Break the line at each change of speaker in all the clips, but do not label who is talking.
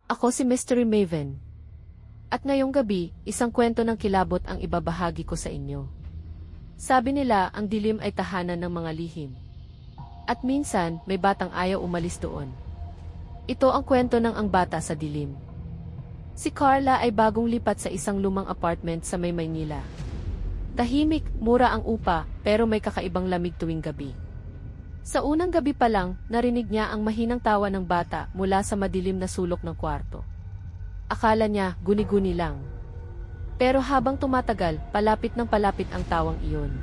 Ako si Mystery Maven. At ngayong gabi, isang kwento ng kilabot ang ibabahagi ko sa inyo. Sabi nila, ang dilim ay tahanan ng mga lihim. At minsan, may batang ayaw umalis doon. Ito ang kwento ng Ang Bata sa Dilim. Si Carla ay bagong lipat sa isang lumang apartment sa May Maynila. Tahimik, mura ang upa, pero may kakaibang lamig tuwing gabi. Sa unang gabi pa lang, narinig niya ang mahinang tawa ng bata mula sa madilim na sulok ng kwarto. Akala niya, guni-guni lang. Pero habang tumatagal, palapit ng palapit ang tawang iyon.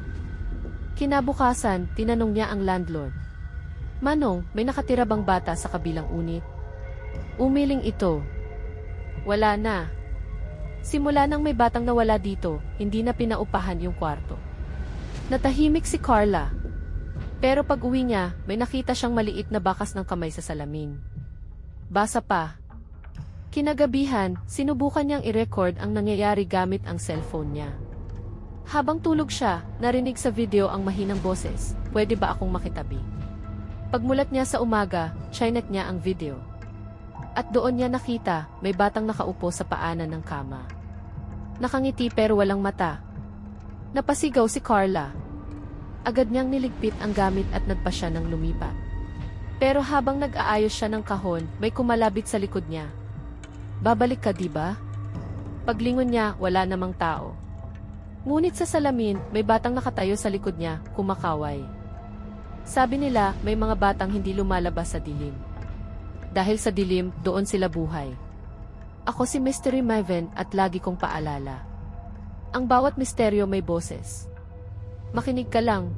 Kinabukasan, tinanong niya ang landlord. Manong, may nakatira bang bata sa kabilang unit? Umiling ito. Wala na. Simula nang may batang nawala dito, hindi na pinaupahan yung kwarto. Natahimik si Carla. Pero pag uwi niya, may nakita siyang maliit na bakas ng kamay sa salamin. Basa pa. Kinagabihan, sinubukan niyang i-record ang nangyayari gamit ang cellphone niya. Habang tulog siya, narinig sa video ang mahinang boses, "Pwede ba akong makitabi?" Pagmulat niya sa umaga, chinek niya ang video. At doon niya nakita, may batang nakaupo sa paanan ng kama. Nakangiti pero walang mata. Napasigaw si Carla. Agad niyang niligpit ang gamit at nagpa siya ng lumipat. Pero habang nag-aayos siya ng kahon, may kumalabit sa likod niya. Babalik ka, diba? Paglingon niya, wala namang tao. Ngunit sa salamin, may batang nakatayo sa likod niya, kumakaway. Sabi nila, may mga batang hindi lumalabas sa dilim. Dahil sa dilim, doon sila buhay. Ako si Mystery Maven at lagi kong paalala. Ang bawat misteryo may boses. Makinig ka lang.